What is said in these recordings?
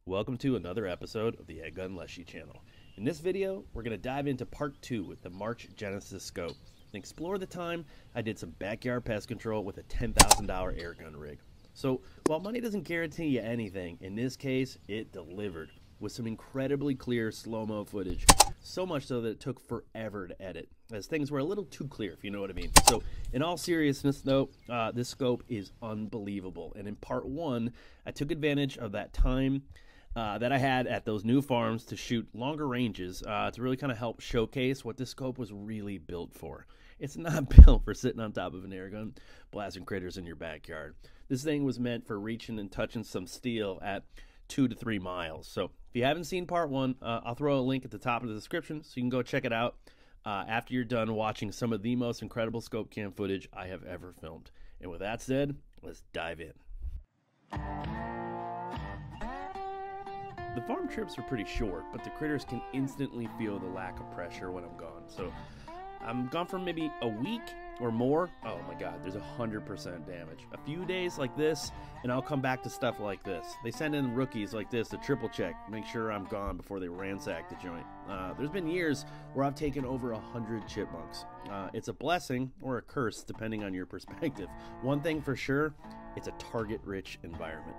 Welcome to another episode of the EDgun Leshiy channel. In this video, we're going to dive into part 2 with the March Genesis scope and explore the time I did some backyard pest control with a $10,000 airgun rig. So, while money doesn't guarantee you anything, in this case, it delivered with some incredibly clear slow-mo footage, so much so that it took forever to edit, as things were a little too clear, if you know what I mean. So, in all seriousness though, this scope is unbelievable, and in part 1, I took advantage of that time that I had at those new farms to shoot longer ranges to really kind of help showcase what this scope was really built for. It's not built for sitting on top of an airgun, blasting critters in your backyard. This thing was meant for reaching and touching some steel at 2 to 3 miles. So if you haven't seen part 1, I'll throw a link at the top of the description so you can go check it out after you're done watching some of the most incredible scope cam footage I have ever filmed. And with that said, let's dive in. The farm trips are pretty short, but the critters can instantly feel the lack of pressure when I'm gone. So I'm gone for maybe a week or more. Oh my god, there's 100% damage. A few days like this, and I'll come back to stuff like this. They send in rookies like this to triple check, make sure I'm gone before they ransack the joint. There's been years where I've taken over 100 chipmunks. It's a blessing or a curse, depending on your perspective. One thing for sure, it's a target-rich environment.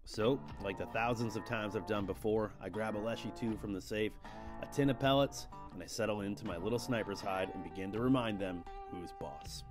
So, like the thousands of times I've done before, I grab a Leshiy 2 from the safe, a tin of pellets, and I settle into my little sniper's hide and begin to remind them who's boss.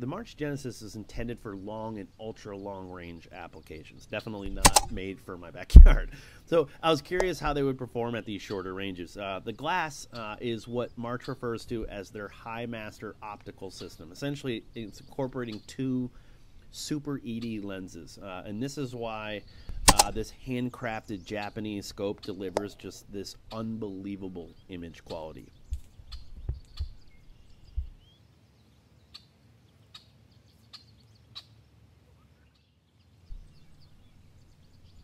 The March Genesis is intended for long and ultra long range applications, definitely not made for my backyard. So I was curious how they would perform at these shorter ranges. The glass is what March refers to as their high master optical system. Essentially, it's incorporating 2 super ED lenses, and this is why this handcrafted Japanese scope delivers just this unbelievable image quality.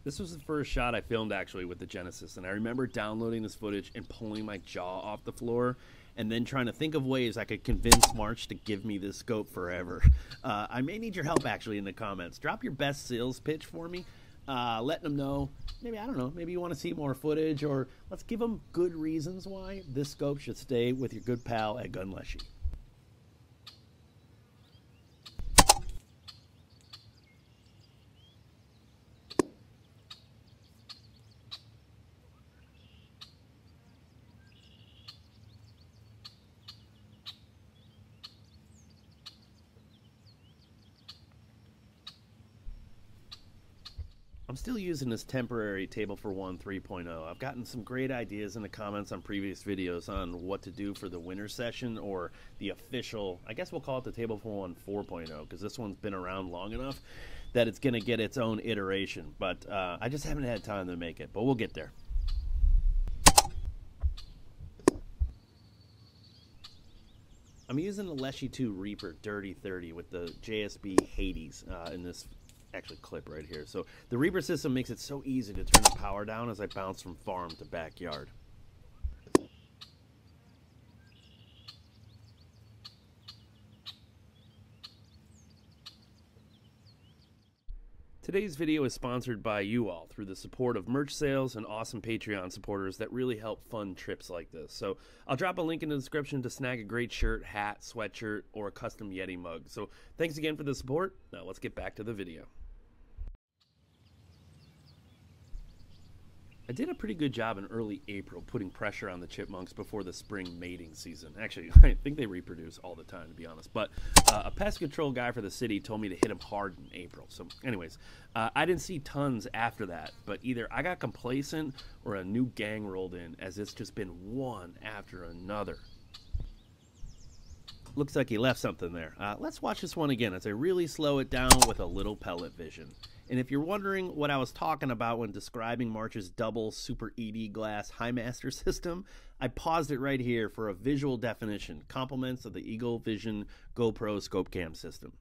This was the first shot I filmed actually with the Genesis, and I remember downloading this footage and pulling my jaw off the floor and then trying to think of ways I could convince March to give me this scope forever. I may need your help actually in the comments. Drop your best sales pitch for me, letting them know, maybe, I don't know, maybe you want to see more footage, or let's give them good reasons why this scope should stay with your good pal EDgun Leshiy. I'm still using this temporary Table for One 3.0. I've gotten some great ideas in the comments on previous videos on what to do for the winter session, or the official, I guess we'll call it the Table for One 4.0, because this one's been around long enough that it's going to get its own iteration. But I just haven't had time to make it, but we'll get there. I'm using the Leshiy 2 Reaper Dirty 30 with the JSB Hades in this actually clip right here. So the Reaper system makes it so easy to turn the power down as I bounce from farm to backyard. Today's video is sponsored by you all through the support of merch sales and awesome Patreon supporters that really help fund trips like this. So I'll drop a link in the description to snag a great shirt, hat, sweatshirt, or a custom Yeti mug. So thanks again for the support. Now let's get back to the video. I did a pretty good job in early April putting pressure on the chipmunks before the spring mating season. Actually, I think they reproduce all the time, to be honest. But a pest control guy for the city told me to hit them hard in April. So anyways, I didn't see tons after that. But either I got complacent or a new gang rolled in, as it's just been one after another. Looks like he left something there. Let's watch this one again as I really slow it down with a little pellet vision. And if you're wondering what I was talking about when describing March's double Super ED Glass High Master system, I paused it right here for a visual definition, compliments of the Eagle Vision GoPro Scope Cam system.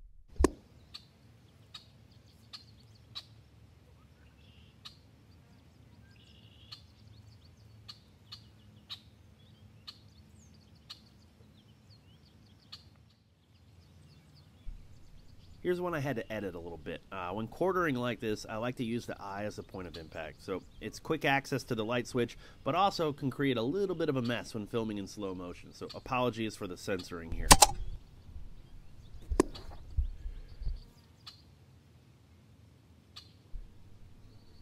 Here's one I had to edit a little bit. When quartering like this, I like to use the eye as a point of impact. So it's quick access to the light switch, but also can create a little bit of a mess when filming in slow motion. So apologies for the censoring here.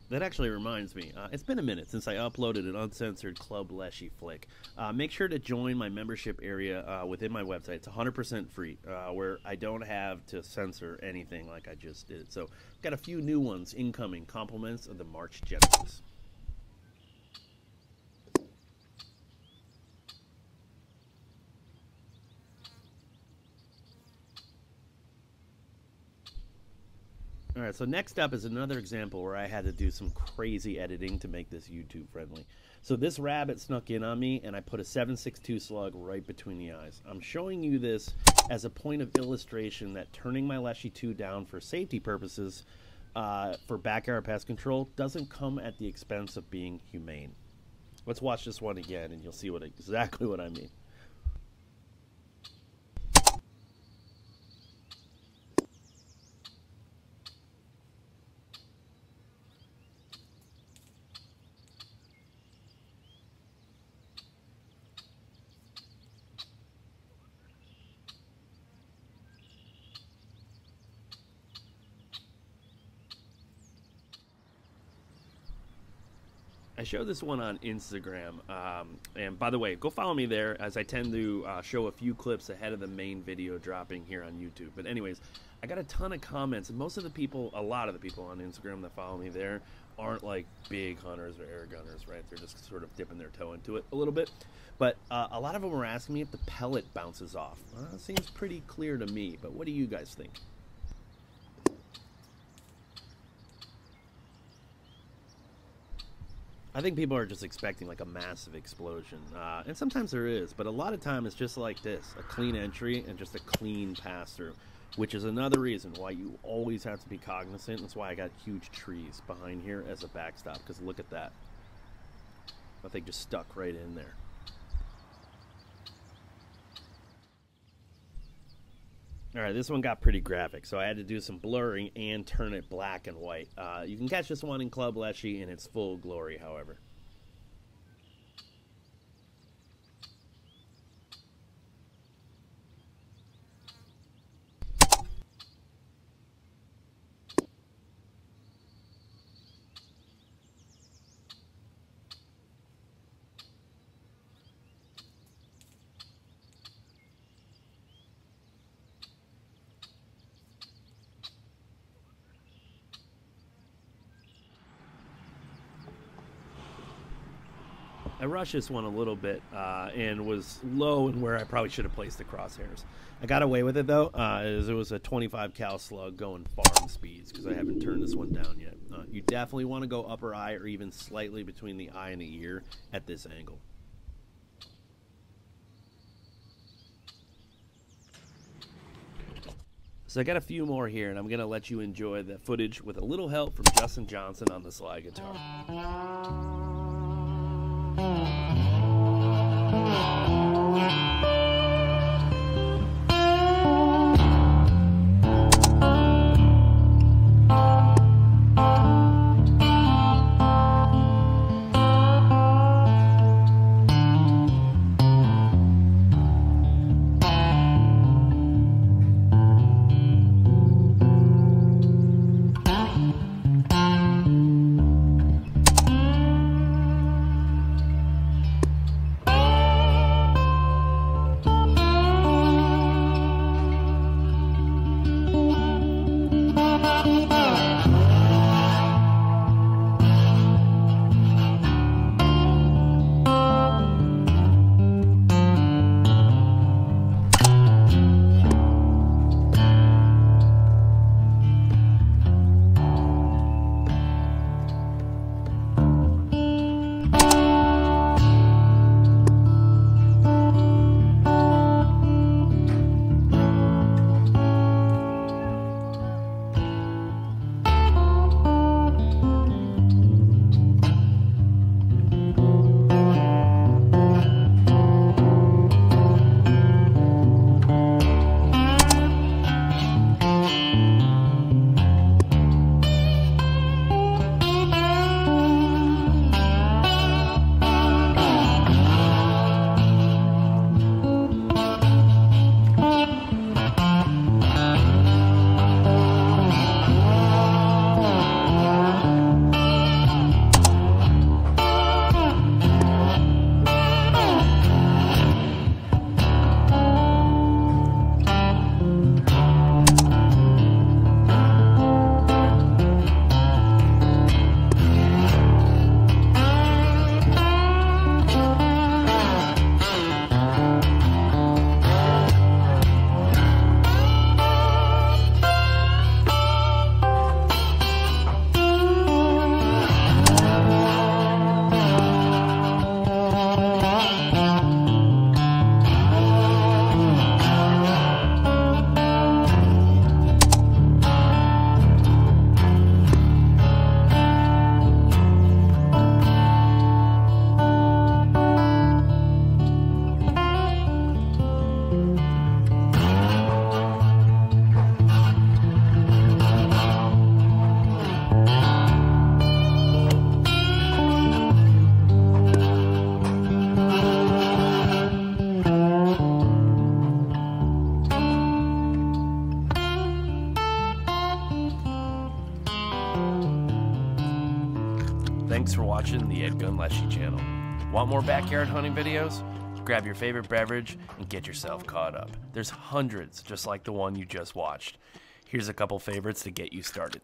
That actually reminds me, it's been a minute since I uploaded an uncensored Club Leshiy flick. Make sure to join my membership area within my website. It's 100% free, where I don't have to censor anything like I just did. So, got a few new ones incoming, compliments of the March Genesis. Alright, so next up is another example where I had to do some crazy editing to make this YouTube friendly. So this rabbit snuck in on me and I put a 7.62 slug right between the eyes. I'm showing you this as a point of illustration that turning my Leshiy 2 down for safety purposes for backyard pest control doesn't come at the expense of being humane. Let's watch this one again and you'll see exactly what I mean. I showed this one on Instagram, and by the way, go follow me there as I tend to show a few clips ahead of the main video dropping here on YouTube. But anyways, I got a ton of comments, and most of the people, a lot of the people on Instagram that follow me there aren't like big hunters or air gunners, right? They're just sort of dipping their toe into it a little bit. But a lot of them were asking me if the pellet bounces off. Seems pretty clear to me, but what do you guys think? I think people are just expecting like a massive explosion, and sometimes there is, but a lot of time it's just like this, a clean entry and just a clean pass-through, which is another reason why you always have to be cognizant. That's why I got huge trees behind here as a backstop, because look at that. That thing just stuck right in there. Alright, this one got pretty graphic, so I had to do some blurring and turn it black and white. You can catch this one in Club Leshiy in its full glory, however. I rushed this one a little bit and was low in where I probably should have placed the crosshairs. I got away with it though, as it was a 25 cal slug going farm speeds because I haven't turned this one down yet. You definitely want to go upper eye or even slightly between the eye and the ear at this angle. So I got a few more here, and I'm going to let you enjoy the footage with a little help from Justin Johnson on the slide guitar. EDgun Leshiy channel. Want more backyard hunting videos? Grab your favorite beverage and get yourself caught up. There's hundreds just like the one you just watched. Here's a couple favorites to get you started.